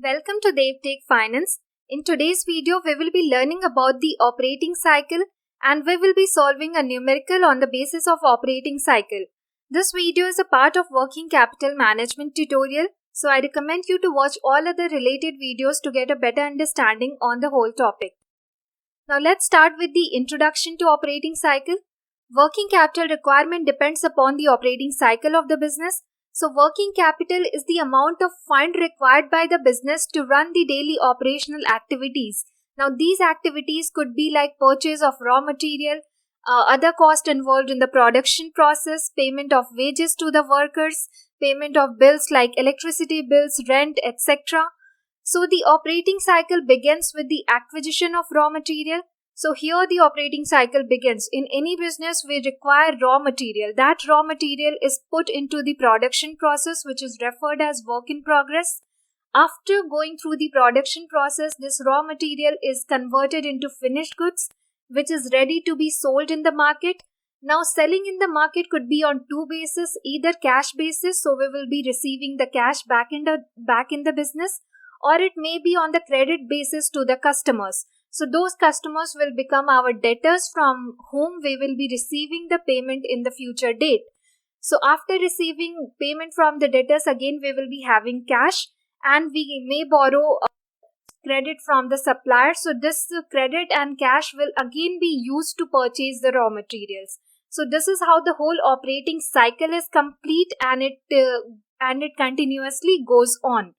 Welcome to DevTech Finance. In today's video, we will be learning about the operating cycle and we will be solving a numerical on the basis of operating cycle. This video is a part of working capital management tutorial, so I recommend you to watch all other related videos to get a better understanding on the whole topic. Now let's start with the introduction to operating cycle. Working capital requirement depends upon the operating cycle of the business. So working capital is the amount of fund required by the business to run the daily operational activities. Now these activities could be like purchase of raw material, other costs involved in the production process, payment of wages to the workers, payment of bills like electricity bills, rent, etc. So the operating cycle begins with the acquisition of raw material. So here the operating cycle begins. In any business, we require raw material. That raw material is put into the production process, which is referred as work in progress. After going through the production process, this raw material is converted into finished goods, which is ready to be sold in the market. Now, selling in the market could be on two bases, either cash basis, so we will be receiving the cash back in the business, or it may be on the credit basis to the customers. So those customers will become our debtors from whom we will be receiving the payment in the future date. So after receiving payment from the debtors, again we will be having cash and we may borrow credit from the supplier. So this credit and cash will again be used to purchase the raw materials. So this is how the whole operating cycle is complete and it continuously goes on.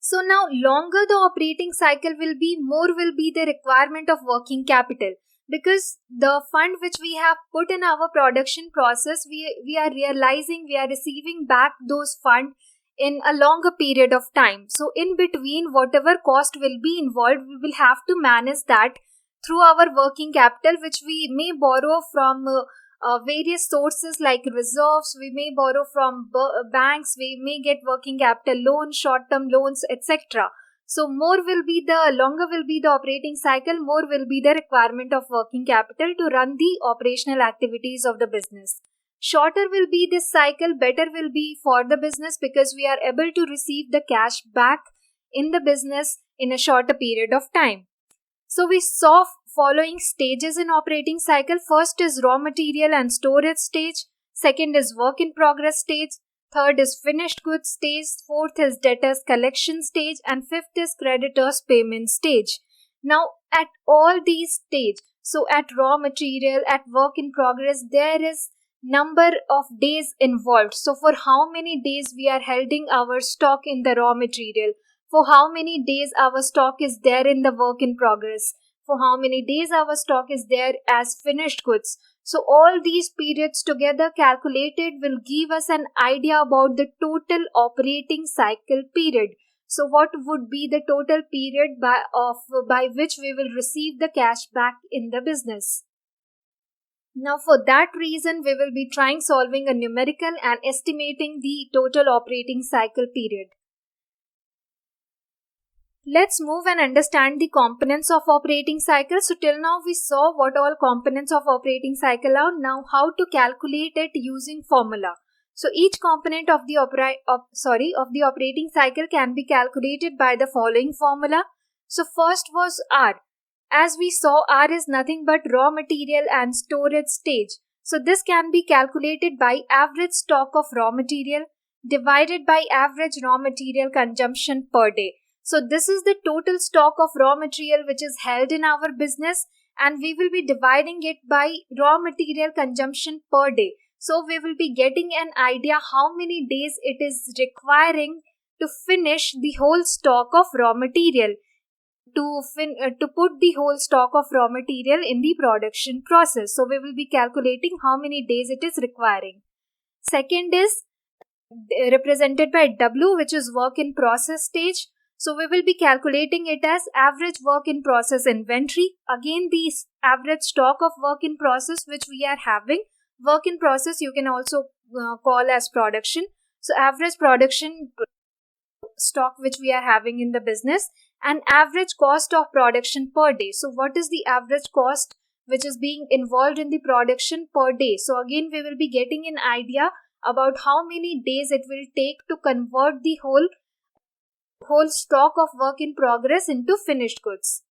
So now longer the operating cycle will be, more will be the requirement of working capital, because the fund which we have put in our production process, we are receiving back those funds in a longer period of time. So in between, whatever cost will be involved, we will have to manage that through our working capital, which we may borrow from various sources like reserves, we may borrow from banks, we may get working capital loans, short-term loans, etc. So longer will be the operating cycle, more will be the requirement of working capital to run the operational activities of the business. Shorter will be this cycle, better will be for the business because we are able to receive the cash back in the business in a shorter period of time. So we saw following stages in operating cycle. First is raw material and storage stage. Second is work in progress stage. Third is finished goods stage. Fourth is debtors collection stage. And fifth is creditors payment stage. Now at all these stages, so at raw material, at work in progress, there is number of days involved. So for how many days we are holding our stock in the raw material, for how many days our stock is there in the work in progress, for how many days our stock is there as finished goods. So all these periods together calculated will give us an idea about the total operating cycle period. So what would be the total period by which we will receive the cash back in the business? Now for that reason, we will be trying solving a numerical and estimating the total operating cycle period. Let's move and understand the components of operating cycle. So till now we saw what all components of operating cycle are. Now how to calculate it using formula. So each component of the operating cycle can be calculated by the following formula. So first was R. As we saw, R is nothing but raw material and storage stage. So this can be calculated by average stock of raw material divided by average raw material consumption per day. So this is the total stock of raw material which is held in our business, and we will be dividing it by raw material consumption per day. So we will be getting an idea how many days it is requiring to finish the whole stock of raw material, to put the whole stock of raw material in the production process. So we will be calculating how many days it is requiring. Second is represented by W, which is work in process stage. So we will be calculating it as average work in process inventory. Again, the average stock of work in process which we are having. Work in process you can also call as production. So average production stock which we are having in the business, and average cost of production per day. So what is the average cost which is being involved in the production per day? So again we will be getting an idea about how many days it will take to convert the whole whole stock of work in progress into finished goods.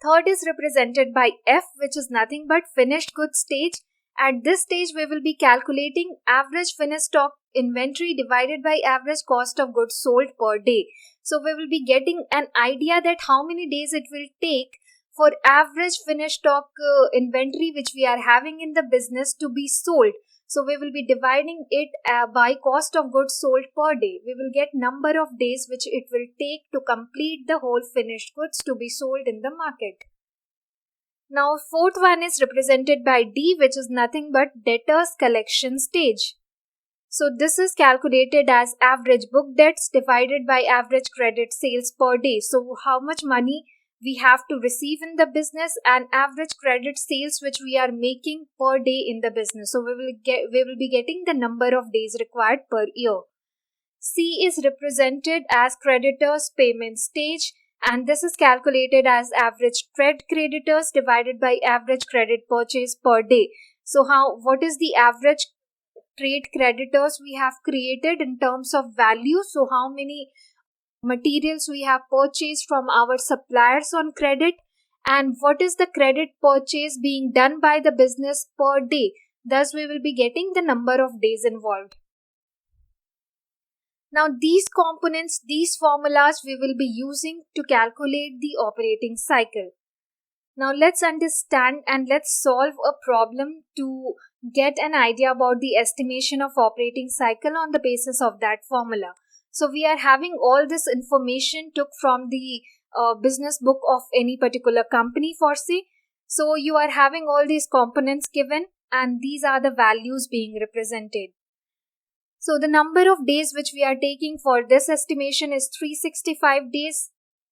Third is represented by F, which is nothing but finished goods stage. At this stage, we will be calculating average finished stock inventory divided by average cost of goods sold per day. So we will be getting an idea that how many days it will take for average finished stock inventory which we are having in the business to be sold. So we will be dividing it by cost of goods sold per day. We will get number of days which it will take to complete the whole finished goods to be sold in the market. Now fourth one is represented by D, which is nothing but debtors collection stage. So this is calculated as average book debts divided by average credit sales per day. So how much money we have to receive in the business and average credit sales which we are making per day in the business. So we will be getting the number of days required per year. C is represented as creditors payment stage, and this is calculated as average trade creditors divided by average credit purchase per day. So what is the average trade creditors we have created in terms of value? So how many materials we have purchased from our suppliers on credit, and what is the credit purchase being done by the business per day. Thus we will be getting the number of days involved. Now these components, these formulas we will be using to calculate the operating cycle. Now let's understand and let's solve a problem to get an idea about the estimation of operating cycle on the basis of that formula. So we are having all this information took from the business book of any particular company for say. So you are having all these components given and these are the values being represented. So the number of days which we are taking for this estimation is 365 days.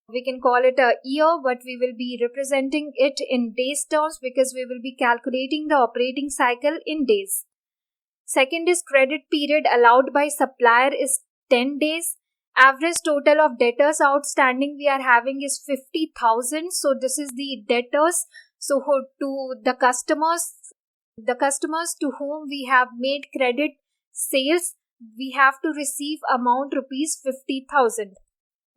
We can call it a year, but we will be representing it in days terms because we will be calculating the operating cycle in days. Second is credit period allowed by supplier is 10 days. Average total of debtors outstanding we are having is 50,000. So this is the debtors. So to the customers to whom we have made credit sales, we have to receive amount rupees 50,000.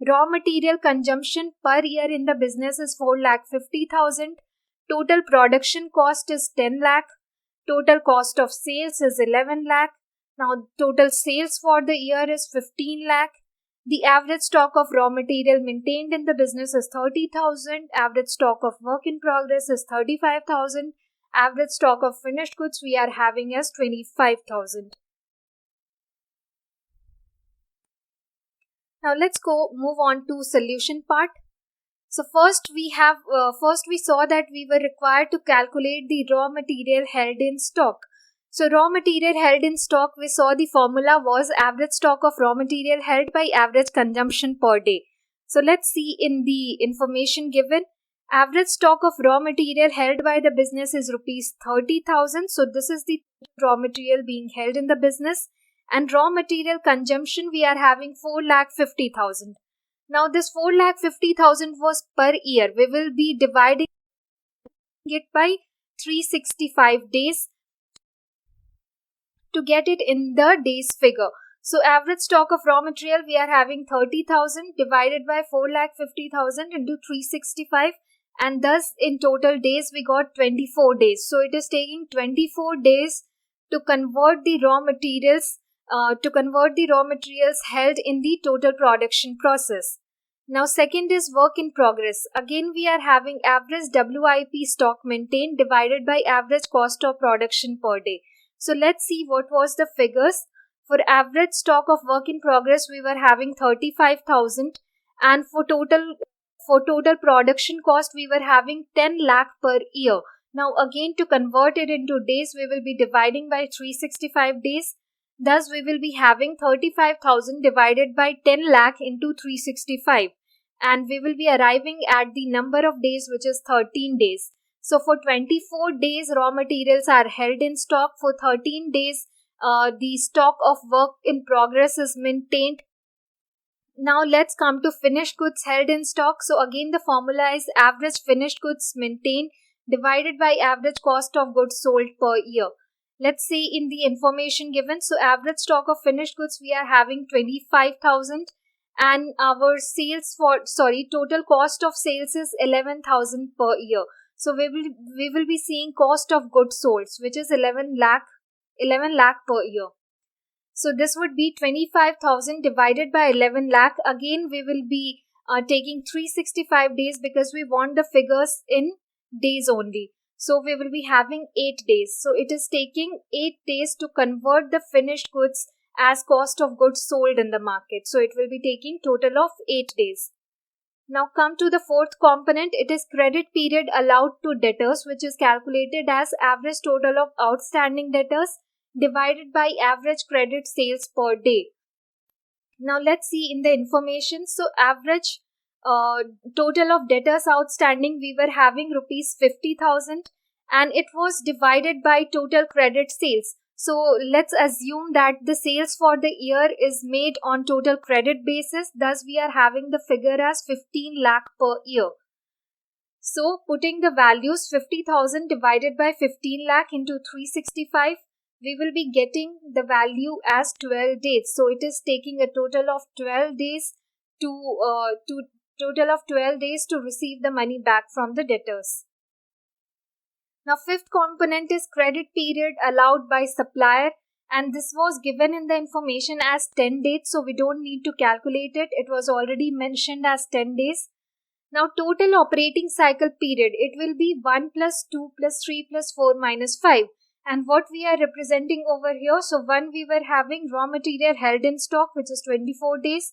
Raw material consumption per year in the business is 4,50,000. Total production cost is 10 lakh. Total cost of sales is 11 lakh. Now total sales for the year is 15 lakh. The average stock of raw material maintained in the business is 30,000. Average stock of work in progress is 35,000. Average stock of finished goods we are having as 25,000. Now let's move on to solution part. So first we saw that we were required to calculate the raw material held in stock. So raw material held in stock, we saw the formula was average stock of raw material held by average consumption per day. So let's see in the information given. Average stock of raw material held by the business is rupees 30,000. So this is the raw material being held in the business. And raw material consumption we are having 4,50,000. Now this 4,50,000 was per year. We will be dividing it by 365 days to get it in the days figure. So average stock of raw material we are having 30,000 divided by 4,50,000 into 365, and thus in total days we got 24 days. So it is taking 24 days to convert the raw materials held in the total production process. Now second is work in progress. Again we are having average WIP stock maintained divided by average cost of production per day. So let's see what was the figures. For average stock of work in progress we were having 35,000, and for total production cost we were having 10 lakh per year. Now again to convert it into days we will be dividing by 365 days. Thus, we will be having 35,000 divided by 10 lakh into 365. And we will be arriving at the number of days which is 13 days. So, for 24 days, raw materials are held in stock. For 13 days, the stock of work in progress is maintained. Now, let's come to finished goods held in stock. So, again, the formula is average finished goods maintained divided by average cost of goods sold per year. Let's see in the information given. So average stock of finished goods we are having 25,000. and our total cost of sales is 11,000 per year. So we will be seeing cost of goods sold, which is 11 lakh per year. So this would be 25,000 divided by 11 lakh. Again, we will be taking 365 days because we want the figures in days only. So we will be having 8 days. So it is taking 8 days to convert the finished goods as cost of goods sold in the market. So it will be taking total of 8 days. Now come to the fourth component. It is credit period allowed to debtors, which is calculated as average total of outstanding debtors divided by average credit sales per day. Now let's see in the information. So average total of debtors outstanding, we were having rupees 50,000 and it was divided by total credit sales. So let's assume that the sales for the year is made on total credit basis. Thus we are having the figure as 15 lakh per year. So putting the values 50,000 divided by 15 lakh into 365, we will be getting the value as 12 days. So it is taking a total of 12 days to receive the money back from the debtors. Now fifth component is credit period allowed by supplier, and this was given in the information as 10 days, so we don't need to calculate it. It was already mentioned as 10 days. Now total operating cycle period, it will be 1 plus 2 plus 3 plus 4 minus 5. And what we are representing over here, so one, we were having raw material held in stock, which is 24 days,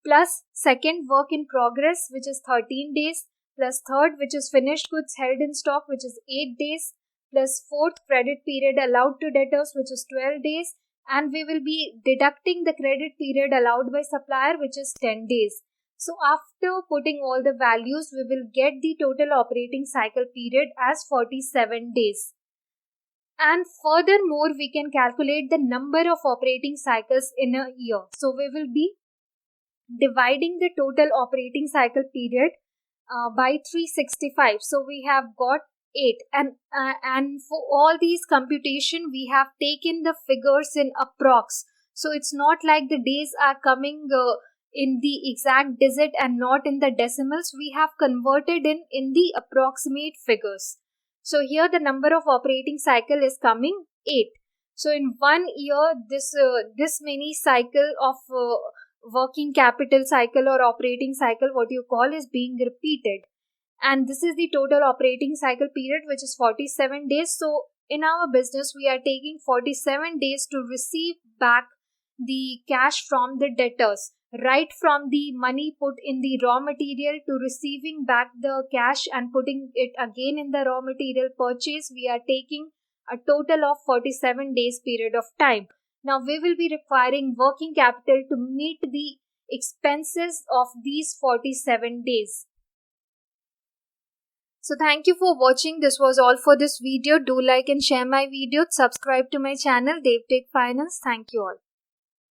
plus second, work in progress, which is 13 days, plus third, which is finished goods held in stock, which is 8 days, plus fourth, credit period allowed to debtors, which is 12 days, and we will be deducting the credit period allowed by supplier, which is 10 days. So after putting all the values, we will get the total operating cycle period as 47 days. And furthermore, we can calculate the number of operating cycles in a year. So we will be dividing the total operating cycle period by 365. So we have got 8, and for all these computation we have taken the figures in approx. So it's not like the days are coming in the exact digit and not in the decimals. We have converted in the approximate figures. So here the number of operating cycle is coming 8. So in 1 year, this many cycle of working capital cycle or operating cycle, what you call, is being repeated. And this is the total operating cycle period, which is 47 days. So in our business, we are taking 47 days to receive back the cash from the debtors. Right from the money put in the raw material to receiving back the cash and putting it again in the raw material purchase, we are taking a total of 47 days period of time. Now we will be requiring working capital to meet the expenses of these 47 days. So thank you for watching. This was all for this video. Do like and share my video. Subscribe to my channel DevTech Finance. Thank you all.